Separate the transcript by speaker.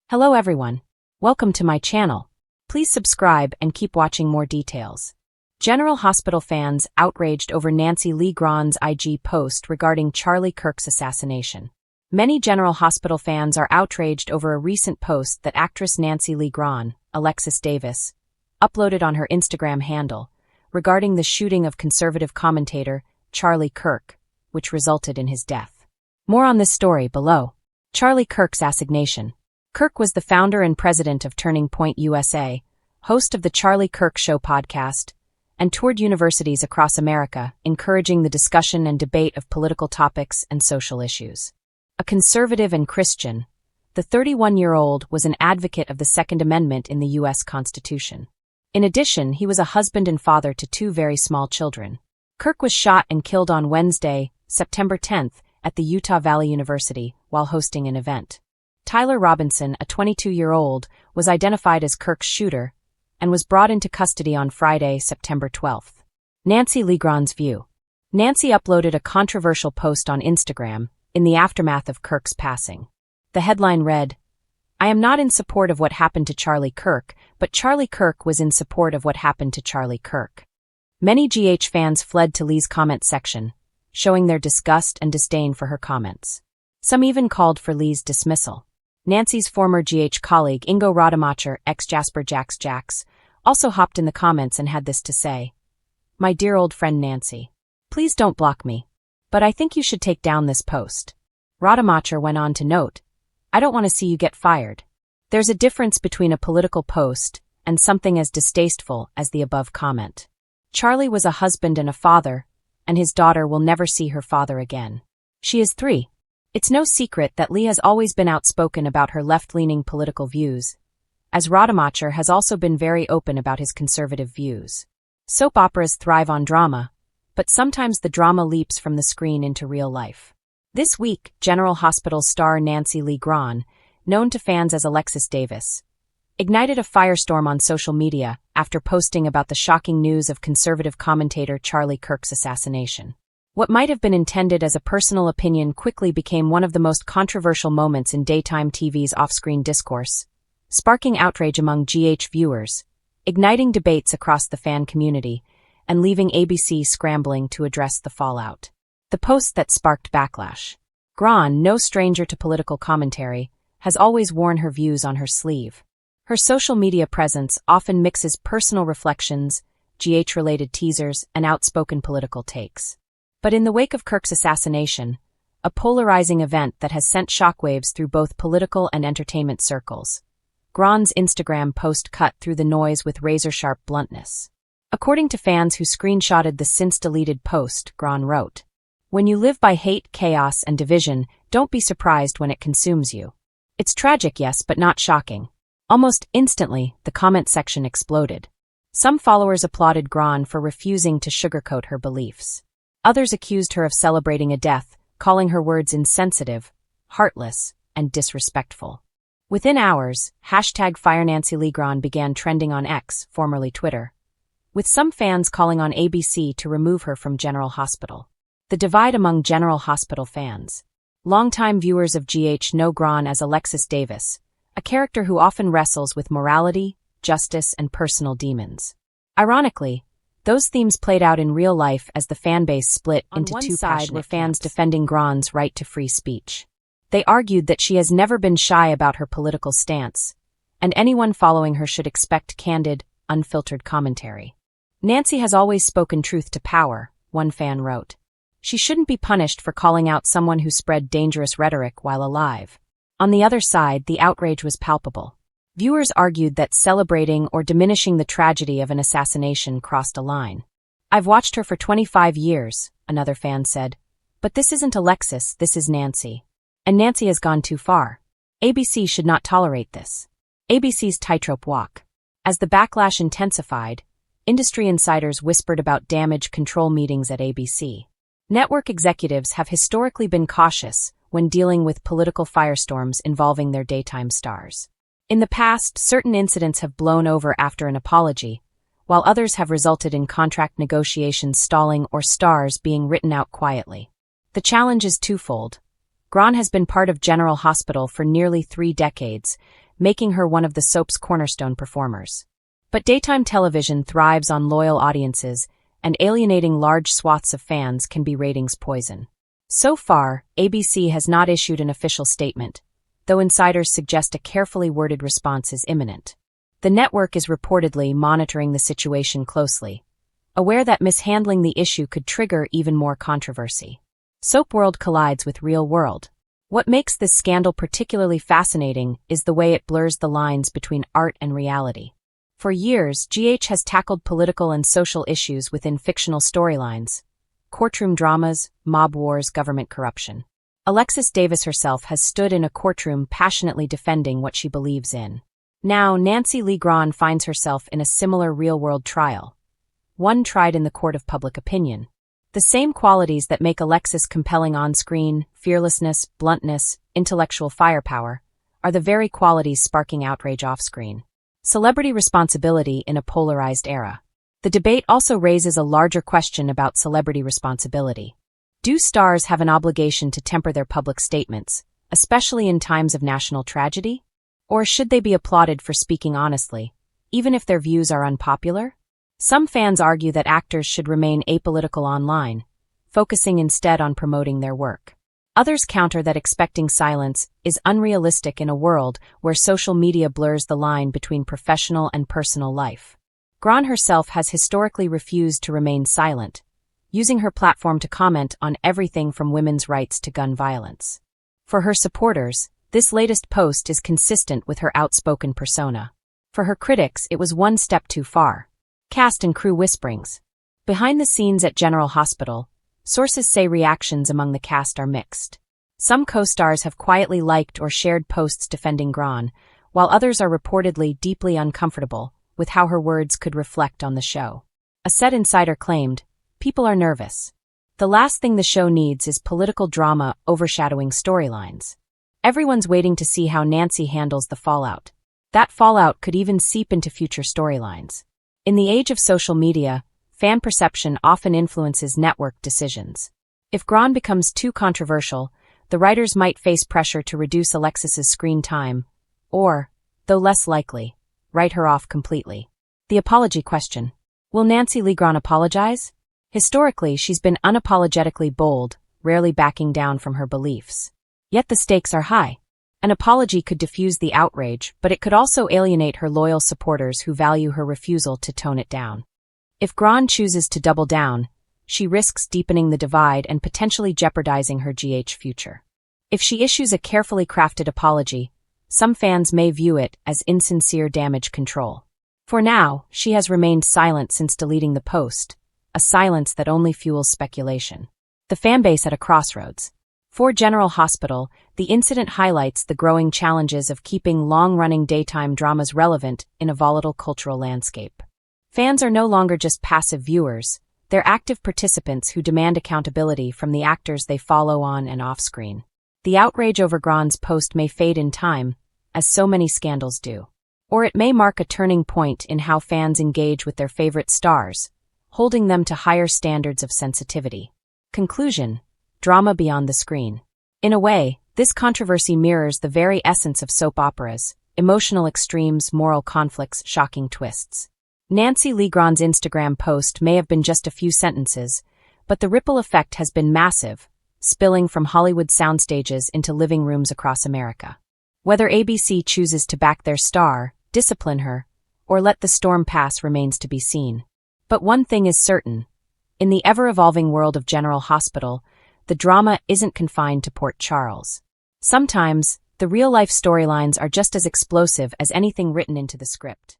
Speaker 1: Hello everyone. Welcome to my channel. Please subscribe and keep watching more details. General Hospital fans outraged over Nancy Lee Grahn's IG post regarding Charlie Kirk's assassination. Many General Hospital fans are outraged over a recent post that actress Nancy Lee Grahn, Alexis Davis, uploaded on her Instagram handle regarding the shooting of conservative commentator Charlie Kirk, which resulted in his death. More on this story below. Charlie Kirk's assassination. Kirk was the founder and president of Turning Point USA, host of the Charlie Kirk Show podcast, and toured universities across America, encouraging the discussion and debate of political topics and social issues. A conservative and Christian, the 31-year-old was an advocate of the Second Amendment in the U.S. Constitution. In addition, he was a husband and father to two very small children. Kirk was shot and killed on Wednesday, September 10th, at the Utah Valley University while hosting an event. Tyler Robinson, a 22-year-old, was identified as Kirk's shooter and was brought into custody on Friday, September 12th. Nancy Lee Grahn's view. Nancy uploaded a controversial post on Instagram in the aftermath of Kirk's passing. The headline read, "I am not in support of what happened to Charlie Kirk, but Charlie Kirk was in support of what happened to Charlie Kirk." Many GH fans fled to Lee's comment section, showing their disgust and disdain for her comments. Some even called for Lee's dismissal. Nancy's former GH colleague Ingo Rademacher, ex-Jasper Jax, also hopped in the comments and had this to say. "My dear old friend Nancy, please don't block me, but I think you should take down this post." Rademacher went on to note, "I don't want to see you get fired. There's a difference between a political post and something as distasteful as the above comment. Charlie was a husband and a father, and his daughter will never see her father again. She is 3. It's no secret that Lee has always been outspoken about her left-leaning political views, as Rademacher has also been very open about his conservative views. Soap operas thrive on drama, but sometimes the drama leaps from the screen into real life. This week, General Hospital star Nancy Lee Grahn, known to fans as Alexis Davis, ignited a firestorm on social media after posting about the shocking news of conservative commentator Charlie Kirk's assassination. What might have been intended as a personal opinion quickly became one of the most controversial moments in daytime TV's off-screen discourse, sparking outrage among GH viewers, igniting debates across the fan community, and leaving ABC scrambling to address the fallout. The post that sparked backlash. Grahn, no stranger to political commentary, has always worn her views on her sleeve. Her social media presence often mixes personal reflections, GH-related teasers, and outspoken political takes. But in the wake of Kirk's assassination, a polarizing event that has sent shockwaves through both political and entertainment circles, Grahn's Instagram post cut through the noise with razor-sharp bluntness. According to fans who screenshotted the since-deleted post, Grahn wrote, "When you live by hate, chaos, and division, don't be surprised when it consumes you. It's tragic, yes, but not shocking." Almost instantly, the comment section exploded. Some followers applauded Grahn for refusing to sugarcoat her beliefs. Others accused her of celebrating a death, calling her words insensitive, heartless, and disrespectful. Within hours, #FireNancyLeeGrahn began trending on X, formerly Twitter, with some fans calling on ABC to remove her from General Hospital. The divide among General Hospital fans. Longtime viewers of GH know Grahn as Alexis Davis, a character who often wrestles with morality, justice, and personal demons. Ironically, those themes played out in real life as the fanbase split into two sides, were fans defending Grahn's right to free speech. They argued that she has never been shy about her political stance, and anyone following her should expect candid, unfiltered commentary. "Nancy has always spoken truth to power," one fan wrote. "She shouldn't be punished for calling out someone who spread dangerous rhetoric while alive." On the other side, the outrage was palpable. Viewers argued that celebrating or diminishing the tragedy of an assassination crossed a line. "I've watched her for 25 years, another fan said. "But this isn't Alexis, this is Nancy. And Nancy has gone too far. ABC should not tolerate this." ABC's tightrope walk. As the backlash intensified, industry insiders whispered about damage control meetings at ABC. Network executives have historically been cautious when dealing with political firestorms involving their daytime stars. In the past, certain incidents have blown over after an apology, while others have resulted in contract negotiations stalling or stars being written out quietly. The challenge is twofold. Grahn has been part of General Hospital for nearly 3 decades, making her one of the soap's cornerstone performers. But daytime television thrives on loyal audiences, and alienating large swaths of fans can be ratings poison. So far, ABC has not issued an official statement, though insiders suggest a carefully worded response is imminent. The network is reportedly monitoring the situation closely, aware that mishandling the issue could trigger even more controversy. Soap world collides with real world. What makes this scandal particularly fascinating is the way it blurs the lines between art and reality. For years, GH has tackled political and social issues within fictional storylines: courtroom dramas, mob wars, government corruption. Alexis Davis herself has stood in a courtroom passionately defending what she believes in. Now, Nancy Lee Grahn finds herself in a similar real-world trial, one tried in the court of public opinion. The same qualities that make Alexis compelling on-screen, fearlessness, bluntness, intellectual firepower, are the very qualities sparking outrage off-screen. Celebrity responsibility in a polarized era. The debate also raises a larger question about celebrity responsibility. Do stars have an obligation to temper their public statements, especially in times of national tragedy? Or should they be applauded for speaking honestly, even if their views are unpopular? Some fans argue that actors should remain apolitical online, focusing instead on promoting their work. Others counter that expecting silence is unrealistic in a world where social media blurs the line between professional and personal life. Grahn herself has historically refused to remain silent, using her platform to comment on everything from women's rights to gun violence. For her supporters, this latest post is consistent with her outspoken persona. For her critics, it was one step too far. Cast and crew whisperings. Behind the scenes at General Hospital, sources say reactions among the cast are mixed. Some co-stars have quietly liked or shared posts defending Grahn, while others are reportedly deeply uncomfortable with how her words could reflect on the show. A set insider claimed, "People are nervous. The last thing the show needs is political drama overshadowing storylines. Everyone's waiting to see how Nancy handles the fallout. That fallout could even seep into future storylines." In the age of social media, fan perception often influences network decisions. If Grahn becomes too controversial, the writers might face pressure to reduce Alexis's screen time, or, though less likely, write her off completely. The apology question. Will Nancy Lee Grahn apologize? Historically, she's been unapologetically bold, rarely backing down from her beliefs. Yet the stakes are high. An apology could diffuse the outrage, but it could also alienate her loyal supporters who value her refusal to tone it down. If Grahn chooses to double down, she risks deepening the divide and potentially jeopardizing her GH future. If she issues a carefully crafted apology, some fans may view it as insincere damage control. For now, she has remained silent since deleting the post, a silence that only fuels speculation. The fanbase at a crossroads. For General Hospital, the incident highlights the growing challenges of keeping long-running daytime dramas relevant in a volatile cultural landscape. Fans are no longer just passive viewers, they're active participants who demand accountability from the actors they follow on and off-screen. The outrage over Grahn's post may fade in time, as so many scandals do. Or it may mark a turning point in how fans engage with their favorite stars, holding them to higher standards of sensitivity. Conclusion: drama beyond the screen. In a way, this controversy mirrors the very essence of soap operas: emotional extremes, moral conflicts, shocking twists. Nancy Lee Grahn's Instagram post may have been just a few sentences, but the ripple effect has been massive, spilling from Hollywood soundstages into living rooms across America. Whether ABC chooses to back their star, discipline her, or let the storm pass remains to be seen. But one thing is certain: in the ever-evolving world of General Hospital, the drama isn't confined to Port Charles. Sometimes, the real-life storylines are just as explosive as anything written into the script.